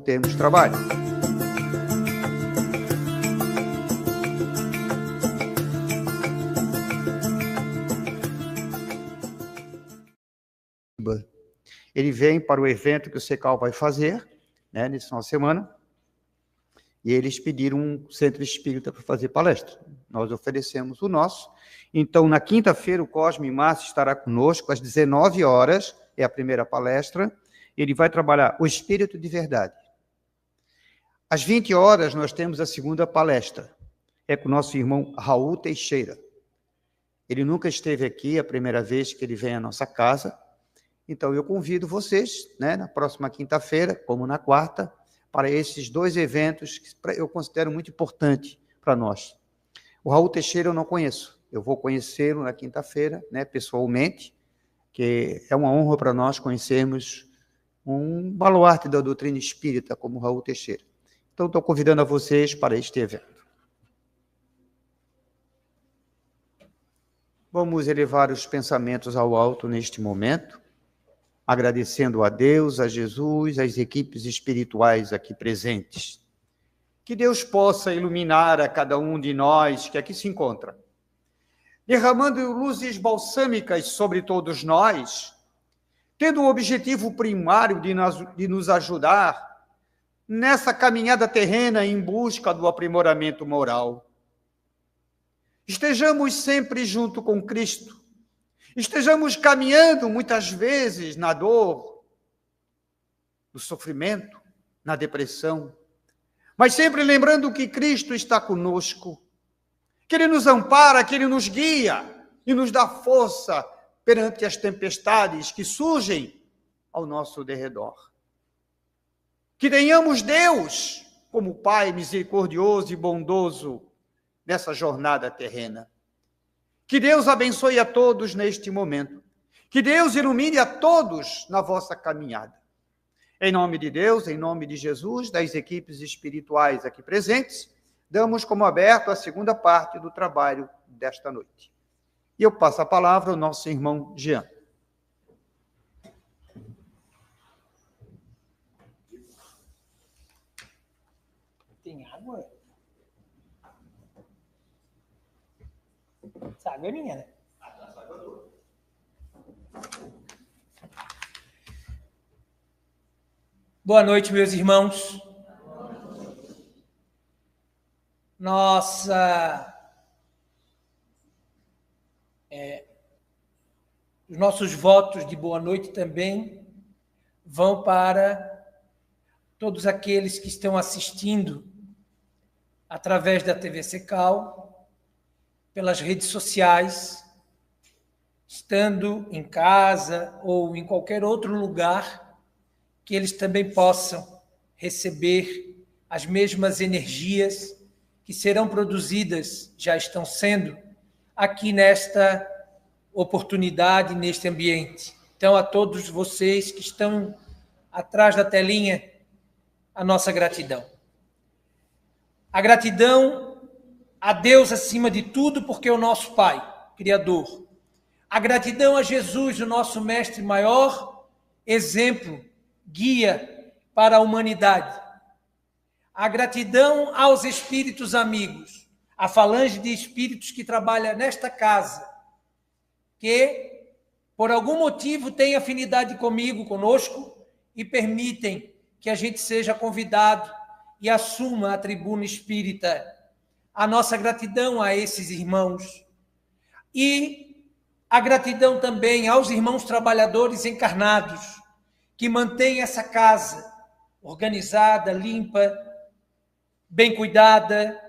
temos trabalho. Ele vem para o evento que o CECAL vai fazer, né, nesse final de semana, e eles pediram um centro espírita para fazer palestra. Nós oferecemos o nosso. Então, na quinta-feira, o Cosme Márcio estará conosco, às 19 horas, é a primeira palestra. Ele vai trabalhar o espírito de verdade. Às 20 horas, nós temos a segunda palestra. É com o nosso irmão Raul Teixeira. Ele nunca esteve aqui, é a primeira vez que ele vem à nossa casa. Então, eu convido vocês, né, na próxima quinta-feira, como na quarta, para esses dois eventos que eu considero muito importante para nós. O Raul Teixeira eu não conheço. Eu vou conhecê-lo na quinta-feira, né, pessoalmente, que é uma honra para nós conhecermos um baluarte da doutrina espírita como o Raul Teixeira. Então, estou convidando a vocês para este evento. Vamos elevar os pensamentos ao alto neste momento, agradecendo a Deus, a Jesus, às equipes espirituais aqui presentes. Que Deus possa iluminar a cada um de nós que aqui se encontra, derramando luzes balsâmicas sobre todos nós, tendo o objetivo primário de nos ajudar nessa caminhada terrena em busca do aprimoramento moral. Estejamos sempre junto com Cristo, estejamos caminhando muitas vezes na dor, no sofrimento, na depressão, mas sempre lembrando que Cristo está conosco, que Ele nos ampara, que Ele nos guia e nos dá força perante as tempestades que surgem ao nosso derredor. Que tenhamos Deus como Pai misericordioso e bondoso nessa jornada terrena. Que Deus abençoe a todos neste momento. Que Deus ilumine a todos na vossa caminhada. Em nome de Deus, em nome de Jesus, das equipes espirituais aqui presentes, damos como aberto a segunda parte do trabalho desta noite. E eu passo a palavra ao nosso irmão Jean. Tem água? Essa água é minha, né? Boa noite, meus irmãos. Os nossos votos de boa noite também vão para todos aqueles que estão assistindo através da TV CECAL, pelas redes sociais, estando em casa ou em qualquer outro lugar, que eles também possam receber as mesmas energias que serão produzidas, já estão sendo, aqui nesta oportunidade, neste ambiente. Então, a todos vocês que estão atrás da telinha, a nossa gratidão. A gratidão a Deus acima de tudo, porque é o nosso Pai, Criador. A gratidão a Jesus, o nosso Mestre maior, exemplo, guia para a humanidade. A gratidão aos espíritos amigos, a falange de espíritos que trabalha nesta casa, que, por algum motivo, têm afinidade comigo, conosco, e permitem que a gente seja convidado e assuma a tribuna espírita. A nossa gratidão a esses irmãos. E a gratidão também aos irmãos trabalhadores encarnados, que mantêm essa casa organizada, limpa, bem cuidada,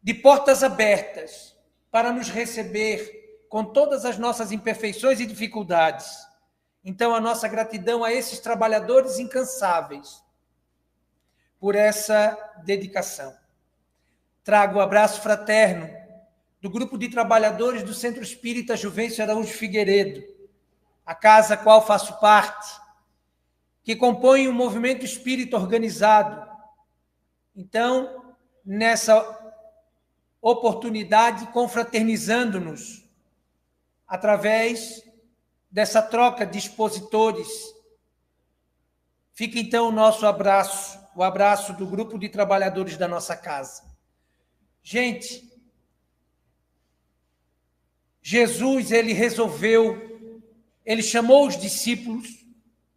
de portas abertas para nos receber com todas as nossas imperfeições e dificuldades. Então, a nossa gratidão a esses trabalhadores incansáveis por essa dedicação. Trago o abraço fraterno do grupo de trabalhadores do Centro Espírita Juvencio Araújo Figueiredo, a casa a qual faço parte, que compõe um movimento espírita organizado. Então, nessa oportunidade, confraternizando-nos através dessa troca de expositores, Fica então o nosso abraço, o abraço do grupo de trabalhadores da nossa casa. Gente, Jesus, ele chamou os discípulos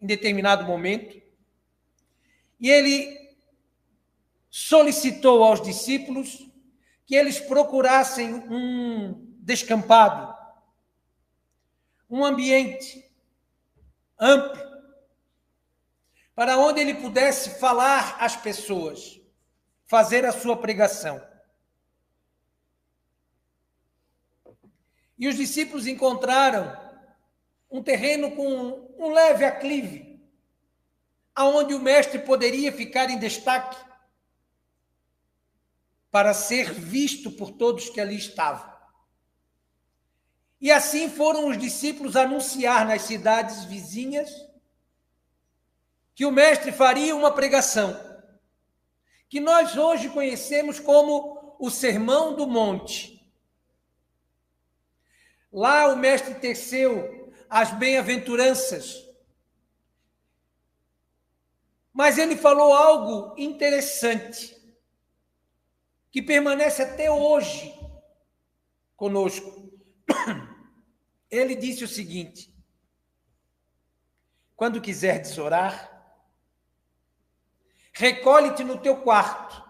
em determinado momento e ele solicitou aos discípulos que eles procurassem um descampado, um ambiente amplo, para onde ele pudesse falar às pessoas, fazer a sua pregação. E os discípulos encontraram um terreno com um leve aclive, aonde o mestre poderia ficar em destaque para ser visto por todos que ali estavam. E assim foram os discípulos anunciar nas cidades vizinhas que o mestre faria uma pregação, que nós hoje conhecemos como o Sermão do Monte. Lá o mestre teceu as bem-aventuranças, mas ele falou algo interessante, que permanece até hoje conosco. Ele disse o seguinte: quando quiserdes orar, recolhe-te no teu quarto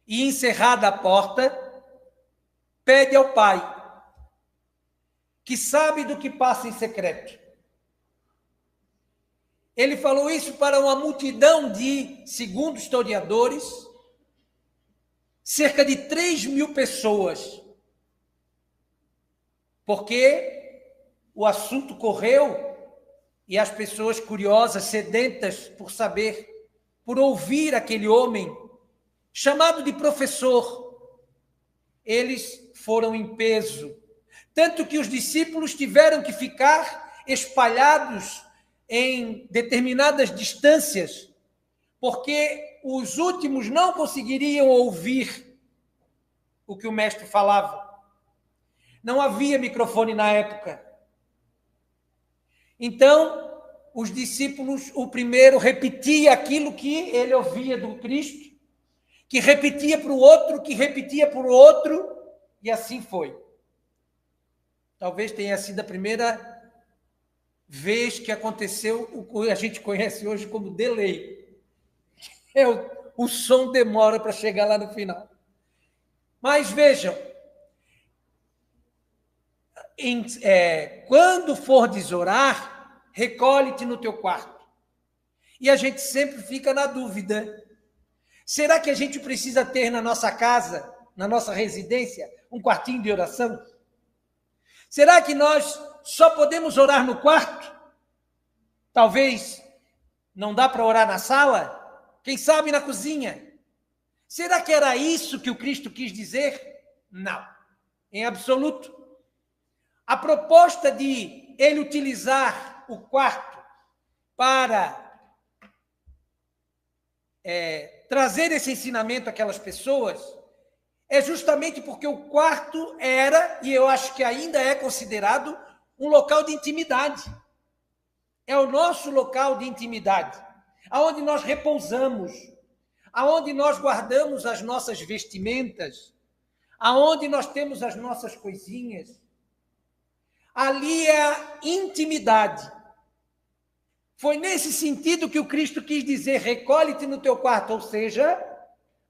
e, encerrada a porta, pede ao Pai, que sabe do que passa em secreto. Ele falou isso para uma multidão de, segundo historiadores, cerca de 3.000 pessoas, porque o assunto correu e as pessoas curiosas, sedentas por saber, por ouvir aquele homem chamado de professor, eles foram em peso, tanto que os discípulos tiveram que ficar espalhados em determinadas distâncias, porque os últimos não conseguiriam ouvir o que o mestre falava. Não havia microfone na época. Então, os discípulos, o primeiro repetia aquilo que ele ouvia do Cristo, que repetia para o outro, que repetia para o outro, e assim foi. Talvez tenha sido a primeira vez que aconteceu o que a gente conhece hoje como delay. O som demora para chegar lá no final. Mas vejam, quando fordes orar, recolhe-te no teu quarto. E a gente sempre fica na dúvida. Será que a gente precisa ter na nossa casa, na nossa residência, um quartinho de oração? Será que nós só podemos orar no quarto? Talvez não dá para orar na sala? Quem sabe na cozinha? Será que era isso que o Cristo quis dizer? Não, em absoluto. A proposta de ele utilizar o quarto para trazer esse ensinamento àquelas pessoas é justamente porque o quarto era, e eu acho que ainda é considerado, um local de intimidade. É o nosso local de intimidade, aonde nós repousamos, aonde nós guardamos as nossas vestimentas, aonde nós temos as nossas coisinhas. Ali é a intimidade. Foi nesse sentido que o Cristo quis dizer, recolhe-te no teu quarto, ou seja,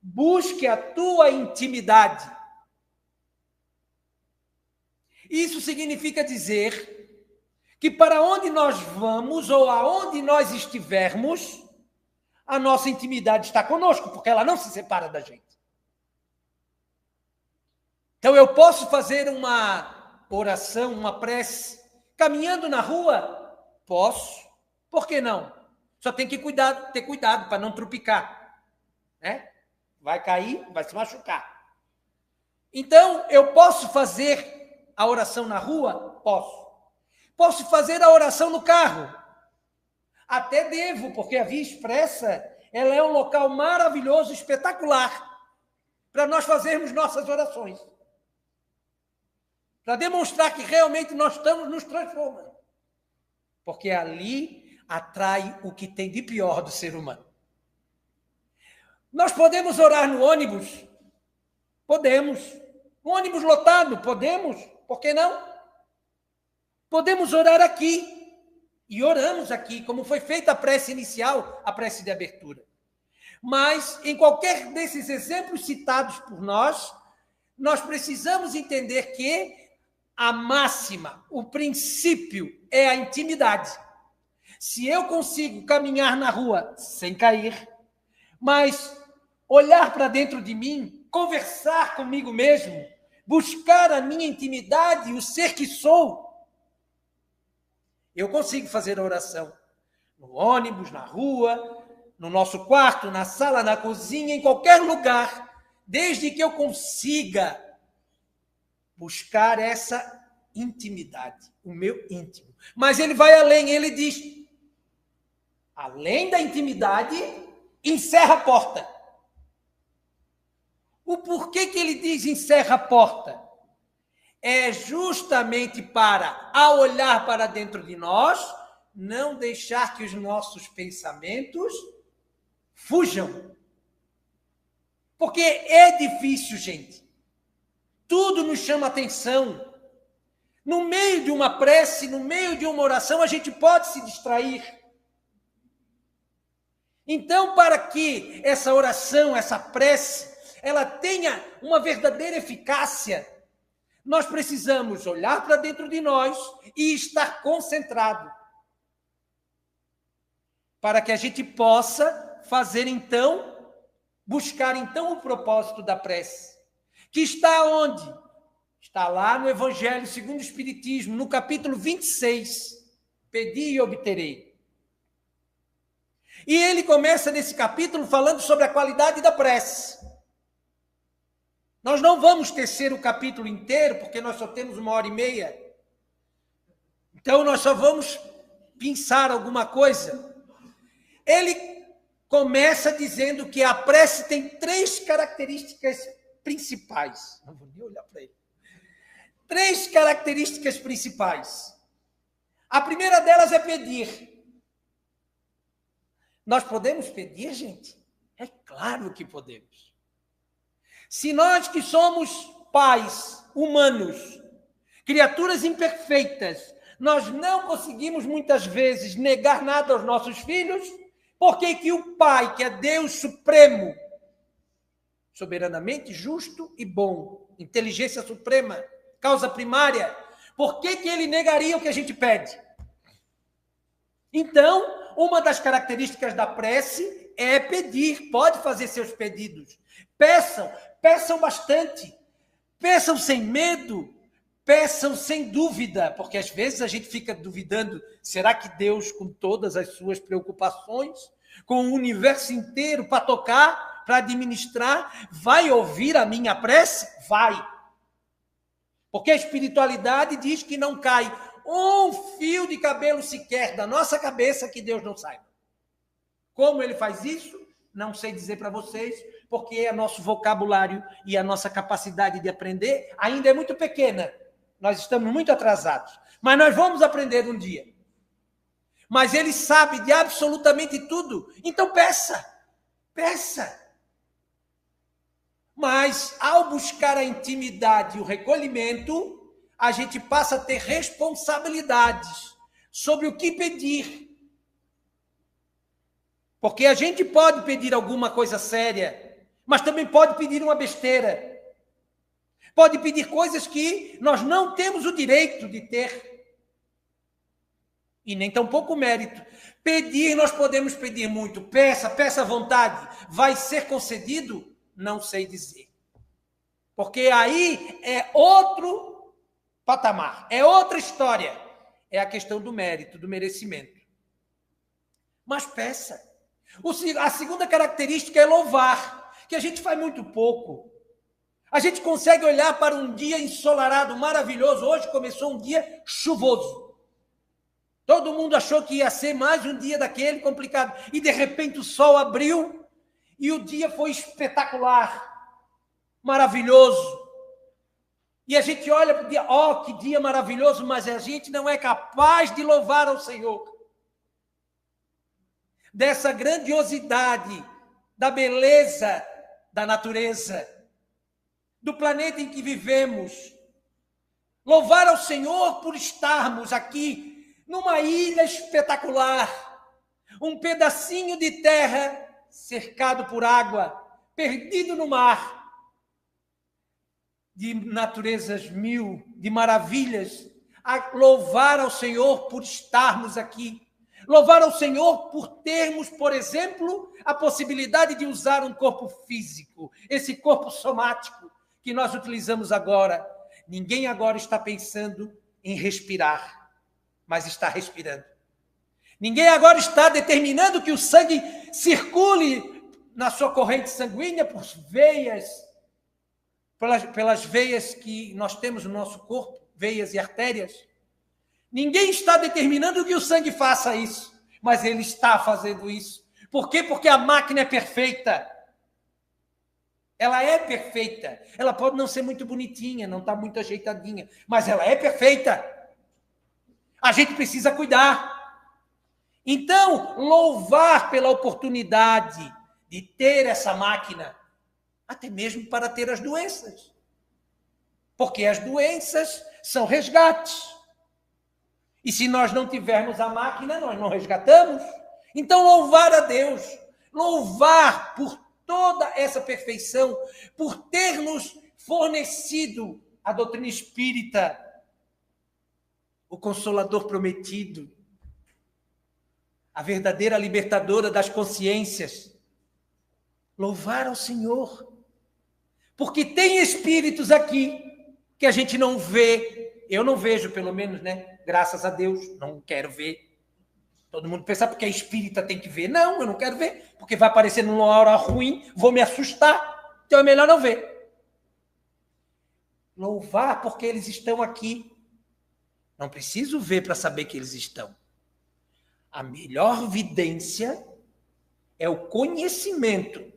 busque a tua intimidade. Isso significa dizer que para onde nós vamos ou aonde nós estivermos, a nossa intimidade está conosco, porque ela não se separa da gente. Então eu posso fazer uma oração, uma prece, caminhando na rua? Posso. Por que não? Só tem que ter cuidado para não tropicar, né? Vai cair, vai se machucar. Então, eu posso fazer a oração na rua? Posso. Posso fazer a oração no carro? Até devo, porque a Via Expressa, ela é um local maravilhoso, espetacular, para nós fazermos nossas orações. Para demonstrar que realmente nós estamos nos transformando. Porque ali atrai o que tem de pior do ser humano. Nós podemos orar no ônibus? Podemos. No ônibus lotado? Podemos. Por que não? Podemos orar aqui. E oramos aqui, como foi feita a prece inicial, a prece de abertura. Mas, em qualquer desses exemplos citados por nós precisamos entender que a máxima, o princípio é a intimidade. Se eu consigo caminhar na rua sem cair, mas olhar para dentro de mim, conversar comigo mesmo, buscar a minha intimidade e o ser que sou, eu consigo fazer a oração no ônibus, na rua, no nosso quarto, na sala, na cozinha, em qualquer lugar, desde que eu consiga buscar essa intimidade, o meu íntimo. Mas ele vai além, ele diz, além da intimidade, encerra a porta. O porquê que ele diz encerra a porta? É justamente para, ao olhar para dentro de nós, não deixar que os nossos pensamentos fujam. Porque é difícil, gente. Tudo nos chama atenção. No meio de uma prece, no meio de uma oração, a gente pode se distrair. Então, para que essa oração, essa prece, ela tenha uma verdadeira eficácia, nós precisamos olhar para dentro de nós e estar concentrado. Para que a gente possa fazer então, buscar então o propósito da prece. Que está onde? Está lá no Evangelho segundo o Espiritismo, no capítulo 26. Pedi e obterei. E ele começa nesse capítulo falando sobre a qualidade da prece. Nós não vamos tecer o capítulo inteiro, porque nós só temos 1h30. Então, nós só vamos pensar alguma coisa. Ele começa dizendo que a prece tem 3 características principais. Não vou nem olhar para ele. 3 características principais. A primeira delas é pedir. Nós podemos pedir, gente? É claro que podemos. Se nós que somos pais humanos, criaturas imperfeitas, nós não conseguimos muitas vezes negar nada aos nossos filhos, por que o Pai, que é Deus Supremo, soberanamente justo e bom, inteligência suprema, causa primária, por que ele negaria o que a gente pede? Então, uma das características da prece é pedir, pode fazer seus pedidos. Peçam bastante, peçam sem medo, peçam sem dúvida, porque às vezes a gente fica duvidando, será que Deus, com todas as suas preocupações, com o universo inteiro para tocar, para administrar, vai ouvir a minha prece? Vai. Porque a espiritualidade diz que não cai um fio de cabelo sequer da nossa cabeça que Deus não saiba. Como ele faz isso? Não sei dizer para vocês, porque o nosso vocabulário e a nossa capacidade de aprender ainda é muito pequena. Nós estamos muito atrasados. Mas nós vamos aprender um dia. Mas ele sabe de absolutamente tudo. Então peça. Mas ao buscar a intimidade e o recolhimento, a gente passa a ter responsabilidades sobre o que pedir. Porque a gente pode pedir alguma coisa séria, mas também pode pedir uma besteira. Pode pedir coisas que nós não temos o direito de ter. E nem tampouco o mérito. Pedir, nós podemos pedir muito. Peça à vontade. Vai ser concedido? Não sei dizer. Porque aí é outro patamar, é outra história. É a questão do mérito, do merecimento. Mas peça. A segunda característica é louvar, que a gente faz muito pouco. A gente consegue olhar para um dia ensolarado, maravilhoso. Hoje começou um dia chuvoso. Todo mundo achou que ia ser mais um dia daquele complicado. E, de repente, o sol abriu e o dia foi espetacular, maravilhoso. E a gente olha para o dia, que dia maravilhoso, mas a gente não é capaz de louvar ao Senhor. dessa grandiosidade, da beleza da natureza, do planeta em que vivemos. Louvar ao Senhor por estarmos aqui numa ilha espetacular, um pedacinho de terra cercado por água, perdido no mar, de naturezas mil, de maravilhas. A louvar ao Senhor por estarmos aqui. Louvar ao Senhor por termos, por exemplo, a possibilidade de usar um corpo físico, esse corpo somático que nós utilizamos agora. Ninguém agora está pensando em respirar, mas está respirando. Ninguém agora está determinando que o sangue circule na sua corrente sanguínea por veias, pelas veias que nós temos no nosso corpo, veias e artérias. Ninguém está determinando que o sangue faça isso, mas ele está fazendo isso. Por quê? Porque a máquina é perfeita. Ela é perfeita. Ela pode não ser muito bonitinha, não está muito ajeitadinha, mas ela é perfeita. A gente precisa cuidar. Então, louvar pela oportunidade de ter essa máquina, até mesmo para ter as doenças. Porque as doenças são resgates. E se nós não tivermos a máquina, nós não resgatamos. Então, louvar a Deus, louvar por toda essa perfeição, por ter nos fornecido a doutrina espírita, o Consolador prometido, a verdadeira libertadora das consciências. Louvar ao Senhor, porque tem espíritos aqui que a gente não vê, eu não vejo pelo menos, né? Graças a Deus, não quero ver. Todo mundo pensa porque a espírita tem que ver. Não, eu não quero ver, porque vai aparecer numa hora ruim, vou me assustar, então é melhor não ver. Louvar porque eles estão aqui. Não preciso ver para saber que eles estão. A melhor vidência é o conhecimento,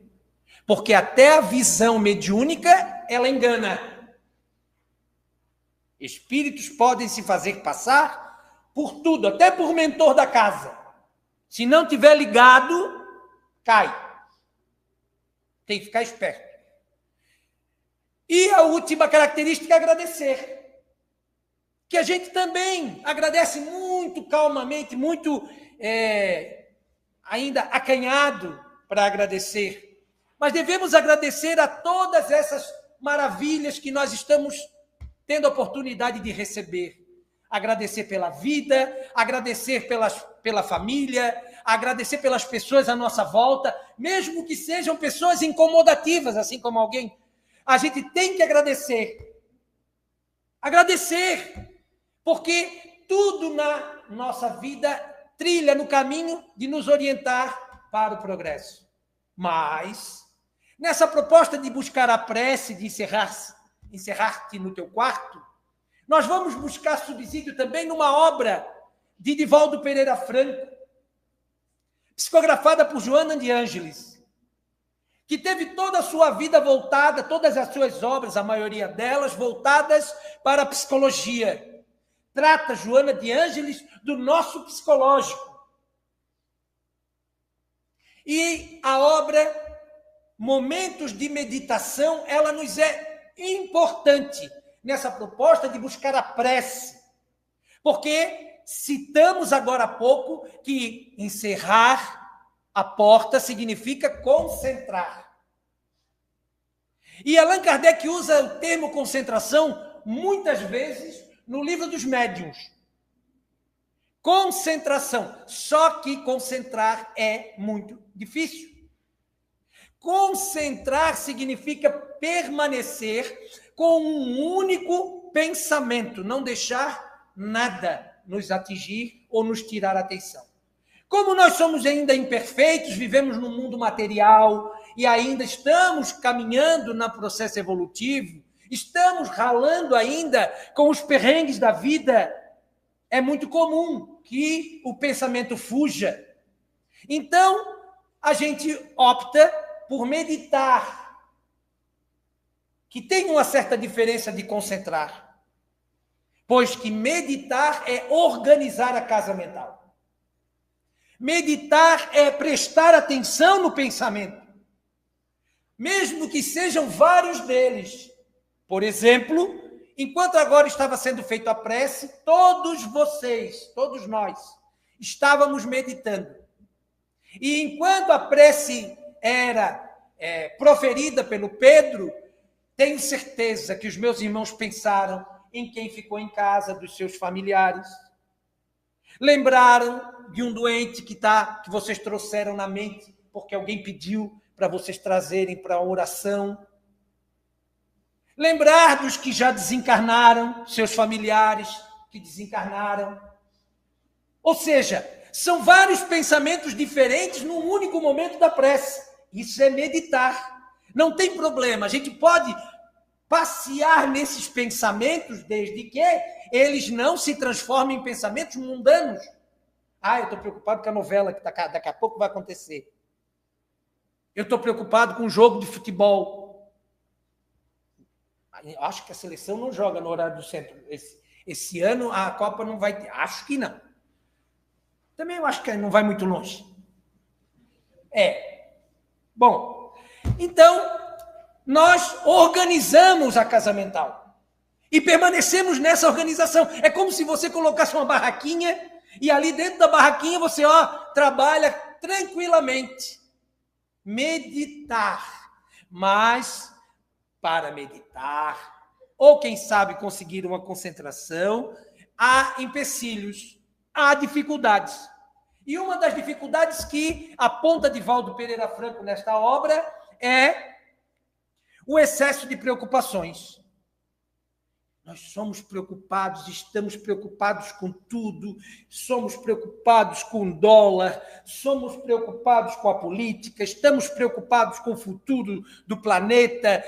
porque até a visão mediúnica, ela engana. Espíritos podem se fazer passar por tudo, até por mentor da casa. Se não tiver ligado, cai. Tem que ficar esperto. E a última característica é agradecer. Que a gente também agradece muito calmamente, muito ainda acanhado para agradecer. Mas devemos agradecer a todas essas maravilhas que nós estamos tendo a oportunidade de receber. Agradecer pela vida, agradecer pela família, agradecer pelas pessoas à nossa volta, mesmo que sejam pessoas incomodativas, assim como alguém. A gente tem que agradecer. Agradecer, porque tudo na nossa vida trilha no caminho de nos orientar para o progresso. Mas, nessa proposta de buscar a prece, de encerrar-te no teu quarto, nós vamos buscar subsídio também numa obra de Divaldo Pereira Franco, psicografada por Joana de Ângeles, que teve toda a sua vida voltada, todas as suas obras, a maioria delas, voltadas para a psicologia. Trata, Joana de Ângeles, do nosso psicológico. E a obra Momentos de Meditação, ela nos é importante nessa proposta de buscar a prece. Porque citamos agora há pouco que encerrar a porta significa concentrar. E Allan Kardec usa o termo concentração muitas vezes no Livro dos Médiuns. Concentração. Só que concentrar é muito difícil. Concentrar significa permanecer com um único pensamento, não deixar nada nos atingir ou nos tirar a atenção. Como nós somos ainda imperfeitos, vivemos num mundo material e ainda estamos caminhando no processo evolutivo, estamos ralando ainda com os perrengues da vida, é muito comum que o pensamento fuja. Então, a gente opta por meditar, que tem uma certa diferença de concentrar, pois que meditar é organizar a casa mental. Meditar é prestar atenção no pensamento, mesmo que sejam vários deles. Por exemplo, enquanto agora estava sendo feita a prece, todos vocês, todos nós, estávamos meditando. E enquanto a prece era proferida pelo Pedro, tenho certeza que os meus irmãos pensaram em quem ficou em casa, dos seus familiares. Lembraram de um doente que vocês trouxeram na mente, porque alguém pediu para vocês trazerem para a oração. Lembrar dos que já desencarnaram, seus familiares que desencarnaram. Ou seja, são vários pensamentos diferentes num único momento da prece. Isso é meditar. Não tem problema, a gente pode passear nesses pensamentos, desde que eles não se transformem em pensamentos mundanos. Eu estou preocupado com a novela que daqui a pouco vai acontecer. Eu estou preocupado com o jogo de futebol. Acho que a seleção não joga no horário do centro. Esse ano a Copa não vai ter. Acho que não. Também eu acho que não vai muito longe. Bom, então, nós organizamos a casa mental e permanecemos nessa organização. É como se você colocasse uma barraquinha e ali dentro da barraquinha você trabalha tranquilamente. Meditar. Mas, para meditar, ou quem sabe conseguir uma concentração, há empecilhos, há dificuldades. E uma das dificuldades que aponta Divaldo Pereira Franco nesta obra é o excesso de preocupações. Nós somos preocupados, estamos preocupados com tudo, somos preocupados com o dólar, somos preocupados com a política, estamos preocupados com o futuro do planeta,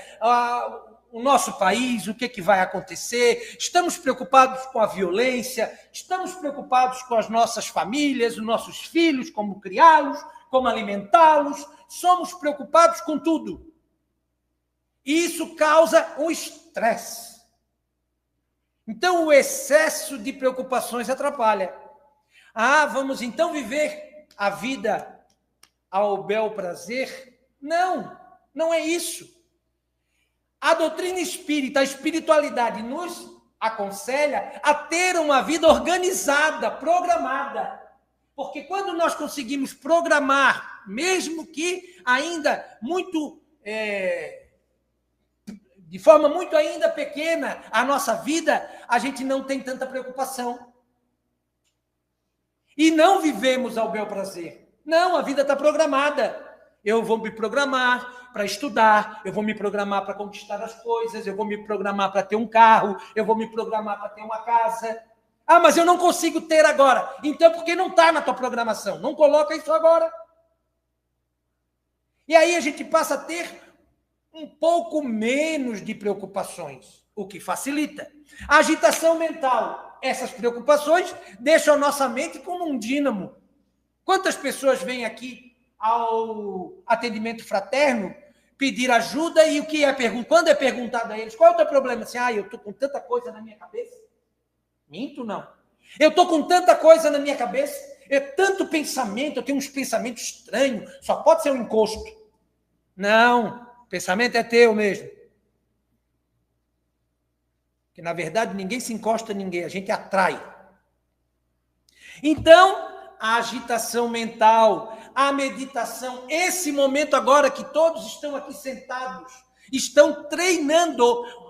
o nosso país, o que vai acontecer, estamos preocupados com a violência, estamos preocupados com as nossas famílias, os nossos filhos, como criá-los, como alimentá-los, somos preocupados com tudo. E isso causa um estresse. Então, o excesso de preocupações atrapalha. Vamos então viver a vida ao bel prazer? Não, não é isso. A doutrina espírita, a espiritualidade nos aconselha a ter uma vida organizada, programada. Porque quando nós conseguimos programar, mesmo que ainda muito... de forma muito ainda pequena, a nossa vida, a gente não tem tanta preocupação. E não vivemos ao bel prazer. Não, a vida está programada. Eu vou me programar para estudar, eu vou me programar para conquistar as coisas, eu vou me programar para ter um carro, eu vou me programar para ter uma casa. Mas eu não consigo ter agora. Então, porque não está na tua programação? Não coloca isso agora. E aí a gente passa a ter um pouco menos de preocupações, o que facilita. A agitação mental, essas preocupações deixam a nossa mente como um dínamo. Quantas pessoas vêm aqui ao atendimento fraterno pedir ajuda e o que é pergunta? Quando é perguntado a eles, qual é o teu problema? Assim, eu estou com tanta coisa na minha cabeça. Minto, não. Eu estou com tanta coisa na minha cabeça, é tanto pensamento, eu tenho uns pensamentos estranhos, só pode ser um encosto. Não. Pensamento é teu mesmo. Que, na verdade, ninguém se encosta a ninguém, a gente atrai. Então, a agitação mental, a meditação, esse momento agora que todos estão aqui sentados, estão treinando.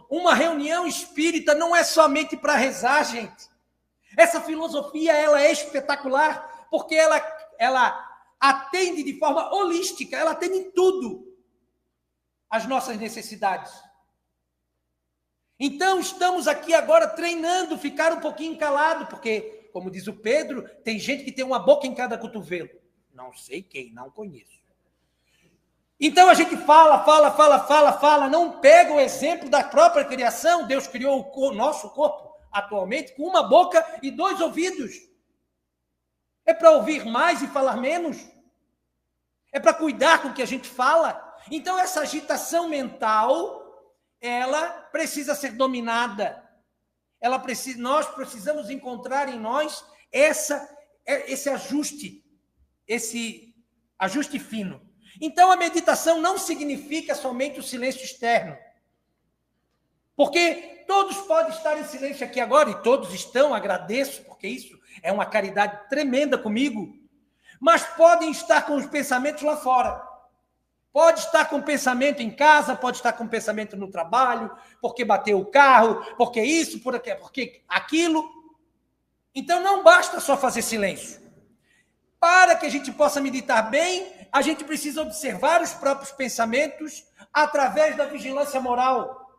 Uma reunião espírita não é somente para rezar, gente. Essa filosofia, ela é espetacular, porque ela atende de forma holística, ela atende em tudo as nossas necessidades. Então, estamos aqui agora treinando, ficar um pouquinho calado, porque, como diz o Pedro, tem gente que tem uma boca em cada cotovelo. Não sei quem, não conheço. Então, a gente fala, não pega o exemplo da própria criação. Deus criou o nosso corpo, atualmente, com uma boca e 2 ouvidos. É para ouvir mais e falar menos? É para cuidar com o que a gente fala? Então, essa agitação mental, ela precisa ser dominada. Nós precisamos encontrar em nós esse ajuste. esse ajuste fino. Então, a meditação não significa somente o silêncio externo. Porque todos podem estar em silêncio aqui agora, e todos estão, agradeço, porque isso é uma caridade tremenda comigo, mas podem estar com os pensamentos lá fora. Pode estar com pensamento em casa, pode estar com pensamento no trabalho, porque bateu o carro, porque isso, porque aquilo. Então, não basta só fazer silêncio. Para que a gente possa meditar bem, a gente precisa observar os próprios pensamentos através da vigilância moral.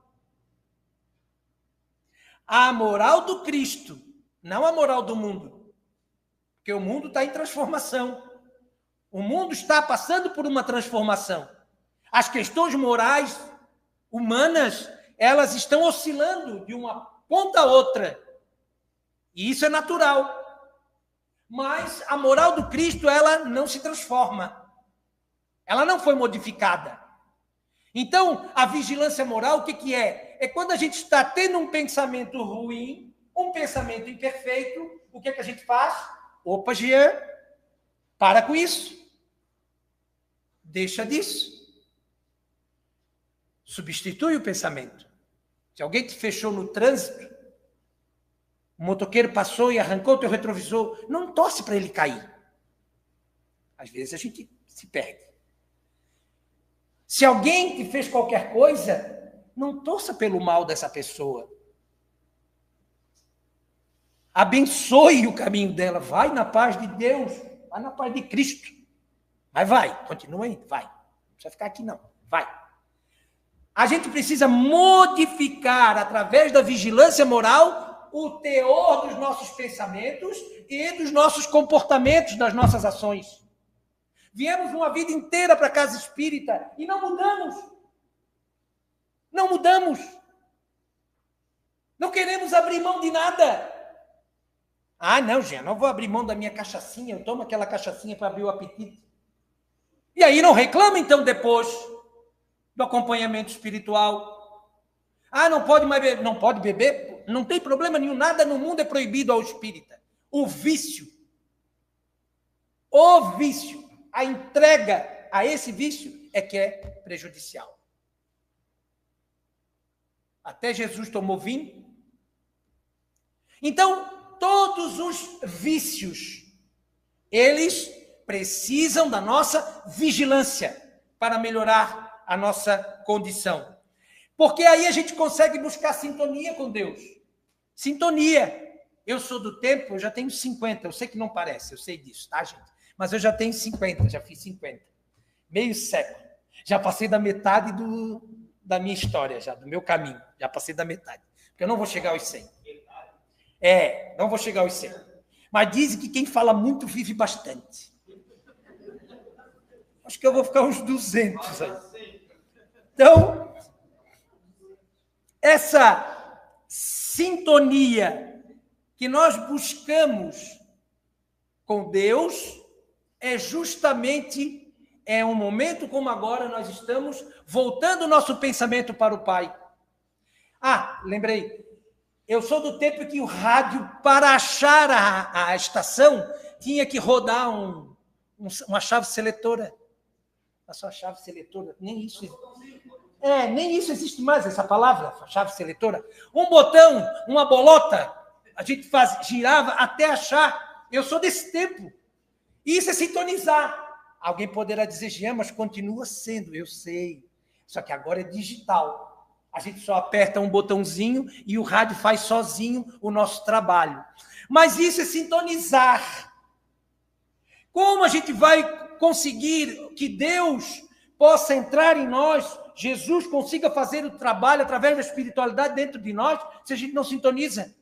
A moral do Cristo, não a moral do mundo. Porque o mundo está em transformação. O mundo está passando por uma transformação. As questões morais humanas, elas estão oscilando de uma ponta a outra. E isso é natural. Mas a moral do Cristo, ela não se transforma. Ela não foi modificada. Então, a vigilância moral, o que é? É quando a gente está tendo um pensamento ruim, um pensamento imperfeito, o que a gente faz? Opa, Jean, para com isso. Deixa disso. Substitui o pensamento. Se alguém te fechou no trânsito, o motoqueiro passou e arrancou o teu retrovisor, não torce para ele cair. Às vezes a gente se perde. Se alguém te fez qualquer coisa, não torça pelo mal dessa pessoa. Abençoe o caminho dela. Vai na paz de Deus. Vai na paz de Cristo. Mas vai. Continua indo. Vai. Não precisa ficar aqui, não. Vai. A gente precisa modificar, através da vigilância moral, o teor dos nossos pensamentos e dos nossos comportamentos, das nossas ações. Viemos uma vida inteira para a casa espírita e não mudamos. Não mudamos. Não queremos abrir mão de nada. Ah, não, Jean, não vou abrir mão da minha cachaçinha. Eu tomo aquela cachaçinha para abrir o apetite. E aí não reclama, então, depois do acompanhamento espiritual. Ah, não pode mais beber. Não pode beber? Não tem problema nenhum. Nada no mundo é proibido ao espírita. O vício, a entrega a esse vício é que é prejudicial. Até Jesus tomou vinho. Então, todos os vícios, eles precisam da nossa vigilância para melhorar a nossa condição. Porque aí a gente consegue buscar sintonia com Deus. Sintonia. Eu sou do tempo, eu já tenho 50, eu sei que não parece, eu sei disso, tá, gente? Mas eu já tenho 50, já fiz 50. Meio século. Já passei da metade da minha história, já, do meu caminho. Já passei da metade. Porque eu não vou chegar aos 100. Não vou chegar aos 100. Mas dizem que quem fala muito vive bastante. Acho que eu vou ficar uns 200 aí. Então, essa sintonia que nós buscamos com Deus é justamente um momento como agora nós estamos voltando o nosso pensamento para o Pai. Ah, lembrei. Eu sou do tempo que o rádio, para achar a estação, tinha que rodar uma chave seletora. Só a chave seletora, nem isso. Nem isso existe mais, essa palavra, chave seletora. Um botão, uma bolota, a gente girava até achar. Eu sou desse tempo. Isso é sintonizar. Alguém poderá dizer, Jean, mas continua sendo, eu sei. Só que agora é digital. A gente só aperta um botãozinho e o rádio faz sozinho o nosso trabalho. Mas isso é sintonizar. Como a gente vai conseguir que Deus possa entrar em nós, Jesus consiga fazer o trabalho através da espiritualidade dentro de nós, se a gente não sintoniza?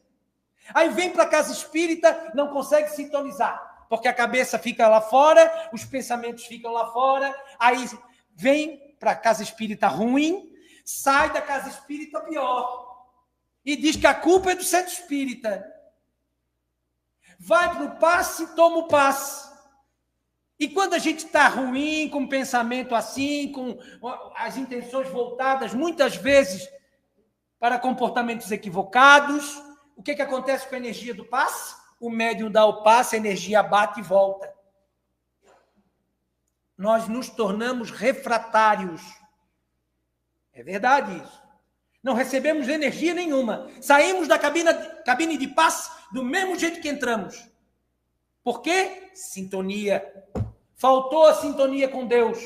Aí vem para a casa espírita, não consegue sintonizar, porque a cabeça fica lá fora, os pensamentos ficam lá fora, aí vem para a casa espírita ruim, sai da casa espírita pior, e diz que a culpa é do centro espírita. Vai para o passe, toma o passe. E quando a gente está ruim, com o pensamento assim, com as intenções voltadas, muitas vezes, para comportamentos equivocados, o que acontece com a energia do passe? O médium dá o passe, a energia bate e volta. nós nos tornamos refratários. É verdade isso. Não recebemos energia nenhuma. Saímos da cabine de paz do mesmo jeito que entramos. Por quê? Sintonia. Faltou a sintonia com Deus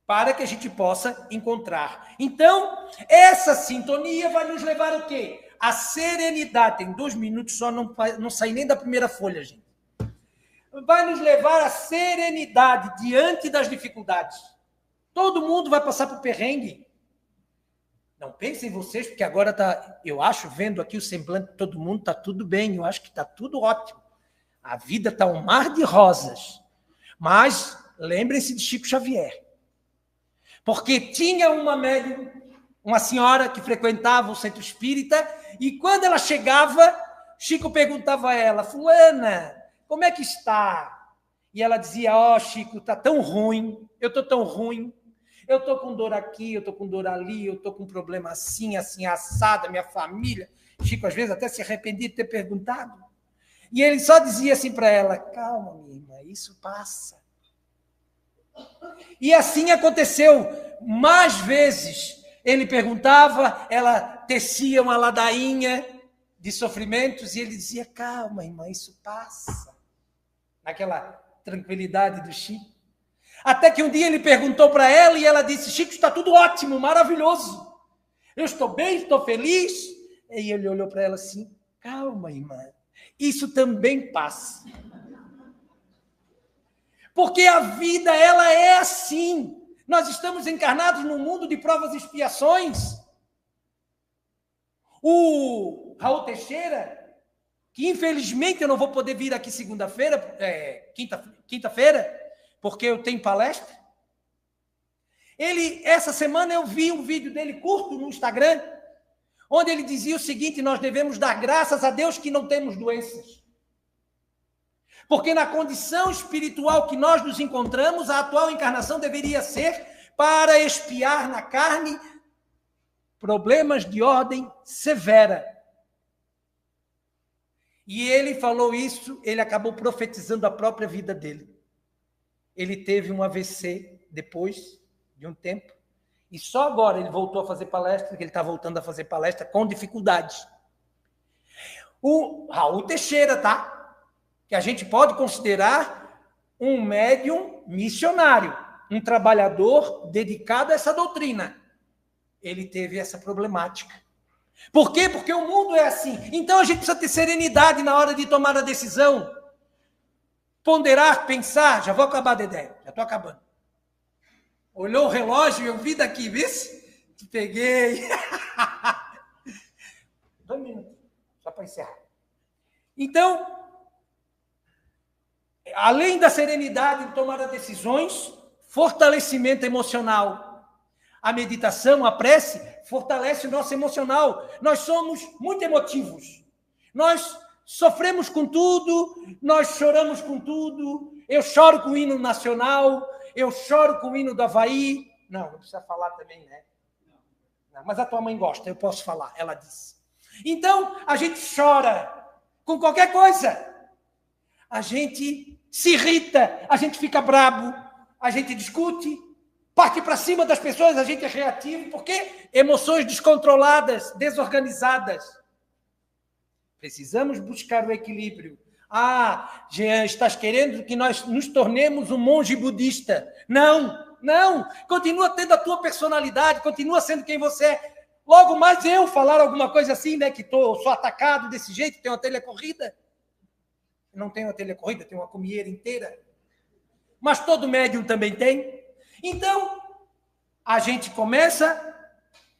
para que a gente possa encontrar. Então, essa sintonia vai nos levar ao quê? A serenidade. Tem 2 minutos só, não saí nem da primeira folha, gente. Vai nos levar à serenidade diante das dificuldades. Todo mundo vai passar por perrengue. Não pensem vocês, porque agora está, eu acho, vendo aqui o semblante de todo mundo, está tudo bem, eu acho que está tudo ótimo. A vida está um mar de rosas. Mas lembrem-se de Chico Xavier. Porque tinha uma médium, uma senhora que frequentava o centro espírita, e quando ela chegava, Chico perguntava a ela, fulana, como é que está? E ela dizia, Chico, está tão ruim, eu estou tão ruim, eu estou com dor aqui, eu estou com dor ali, eu estou com um problema assim, assim, assada, minha família. Chico, às vezes, até se arrependia de ter perguntado. E ele só dizia assim para ela, calma, minha irmã, isso passa. E assim aconteceu. Mais vezes ele perguntava, ela tecia uma ladainha de sofrimentos e ele dizia, calma, irmã, isso passa. Naquela tranquilidade do Chico. Até que um dia ele perguntou para ela e ela disse, Chico, está tudo ótimo, maravilhoso. Eu estou bem, estou feliz. E ele olhou para ela assim, calma, irmã, isso também passa. Porque a vida, ela é assim. Nós estamos encarnados num mundo de provas e expiações. O Raul Teixeira, que infelizmente eu não vou poder vir aqui segunda-feira, quinta-feira, porque eu tenho palestra. Essa semana eu vi um vídeo dele curto no Instagram, onde ele dizia o seguinte, nós devemos dar graças a Deus que não temos doenças. Porque na condição espiritual que nós nos encontramos, a atual encarnação deveria ser para expiar na carne problemas de ordem severa. E ele falou isso, ele acabou profetizando a própria vida dele. Ele teve um AVC depois de um tempo, e só agora ele voltou a fazer palestra, que ele está voltando a fazer palestra com dificuldades. O Raul Teixeira, tá? Que a gente pode considerar um médium missionário, um trabalhador dedicado a essa doutrina. Ele teve essa problemática. Por quê? Porque o mundo é assim. Então a gente precisa ter serenidade na hora de tomar a decisão. Ponderar, pensar. Já vou acabar, Dedé. Já estou acabando. Olhou o relógio, eu vi daqui, viu? Te peguei. 2 minutos, só para encerrar. Então, além da serenidade em tomar as decisões, fortalecimento emocional. A meditação, a prece, fortalece o nosso emocional. Nós somos muito emotivos. Nós sofremos com tudo, nós choramos com tudo. Eu choro com o hino nacional, eu choro com o hino do Havaí. Não precisa falar também, né? Não, mas a tua mãe gosta, eu posso falar, ela disse. Então, a gente chora com qualquer coisa. A gente se irrita, a gente fica brabo, a gente discute, parte para cima das pessoas, a gente é reativo, porque emoções descontroladas, desorganizadas. Precisamos buscar o equilíbrio. Jean, estás querendo que nós nos tornemos um monge budista? Não, continua tendo a tua personalidade, continua sendo quem você é. Logo mais eu falar alguma coisa assim, né, que sou atacado desse jeito, tenho uma telha corrida. Não tenho uma telha corrida, tenho uma comieira inteira. Mas todo médium também tem. Então, a gente começa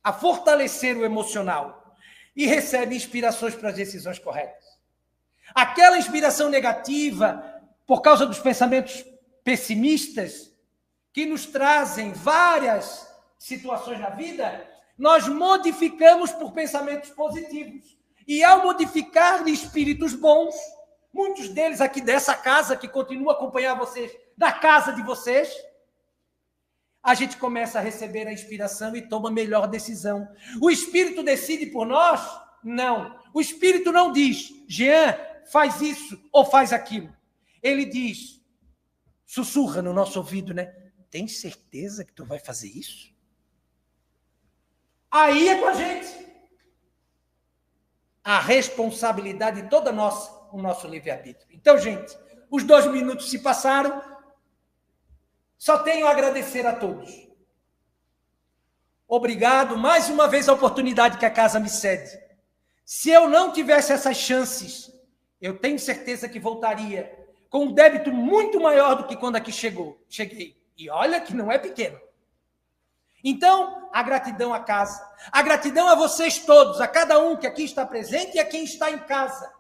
a fortalecer o emocional e recebe inspirações para as decisões corretas. Aquela inspiração negativa, por causa dos pensamentos pessimistas, que nos trazem várias situações na vida, nós modificamos por pensamentos positivos. E ao modificar de espíritos bons, muitos deles aqui dessa casa, que continuam a acompanhar vocês, da casa de vocês, a gente começa a receber a inspiração e toma a melhor decisão. O Espírito decide por nós? Não. O Espírito não diz, Jean, faz isso ou faz aquilo. Ele diz, sussurra no nosso ouvido, né? Tem certeza que tu vai fazer isso? Aí é com a gente. A responsabilidade toda nossa, o nosso livre-arbítrio. Então, gente, os 2 minutos se passaram. Só tenho a agradecer a todos. Obrigado, mais uma vez, a oportunidade que a casa me cede. Se eu não tivesse essas chances, eu tenho certeza que voltaria com um débito muito maior do que quando aqui cheguei. E olha que não é pequeno. Então, a gratidão à casa, a gratidão a vocês todos, a cada um que aqui está presente e a quem está em casa,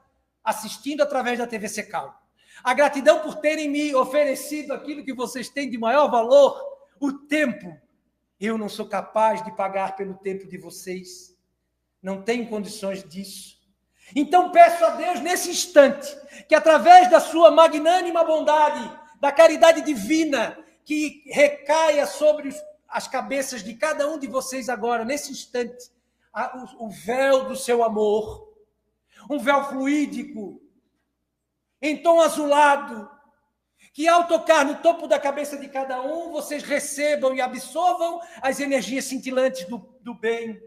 assistindo através da TV Secal. A gratidão por terem me oferecido aquilo que vocês têm de maior valor, o tempo. Eu não sou capaz de pagar pelo tempo de vocês. Não tenho condições disso. Então, peço a Deus, nesse instante, que através da sua magnânima bondade, da caridade divina, que recaia sobre as cabeças de cada um de vocês agora, nesse instante, o véu do seu amor, um véu fluídico, em tom azulado, que ao tocar no topo da cabeça de cada um, vocês recebam e absorvam as energias cintilantes do bem,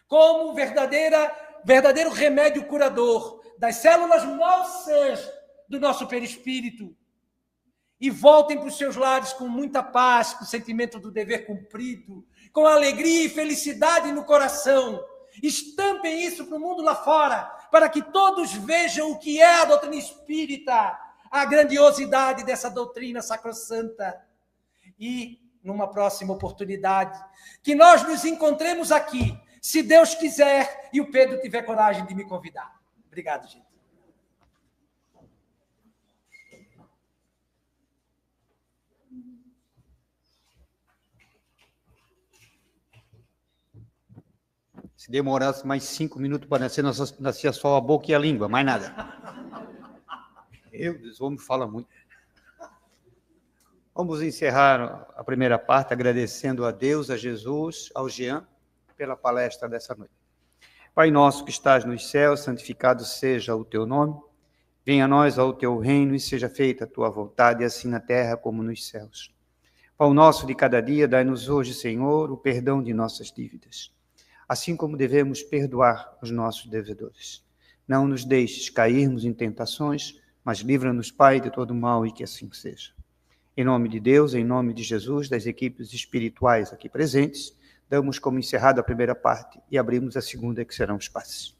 como verdadeiro remédio curador das células moças do nosso perispírito, e voltem para os seus lares com muita paz, com o sentimento do dever cumprido, com alegria e felicidade no coração. Estampem isso para o mundo lá fora, para que todos vejam o que é a doutrina espírita, a grandiosidade dessa doutrina sacrossanta. E, numa próxima oportunidade, que nós nos encontremos aqui, se Deus quiser e o Pedro tiver coragem de me convidar. Obrigado, gente. Se demorasse mais 5 minutos para nascer, nascia só a boca e a língua, mais nada. Os homens falam muito. Vamos encerrar a primeira parte agradecendo a Deus, a Jesus, ao Jean, pela palestra dessa noite. Pai nosso que estás nos céus, santificado seja o teu nome. Venha a nós ao teu reino e seja feita a tua vontade, assim na terra como nos céus. Pão nosso de cada dia, dai-nos hoje, Senhor, o perdão de nossas dívidas, assim como devemos perdoar os nossos devedores. Não nos deixes cairmos em tentações, mas livra-nos, Pai, de todo mal, e que assim seja. Em nome de Deus, em nome de Jesus, das equipes espirituais aqui presentes, damos como encerrada a primeira parte e abrimos a segunda, que serão os passes.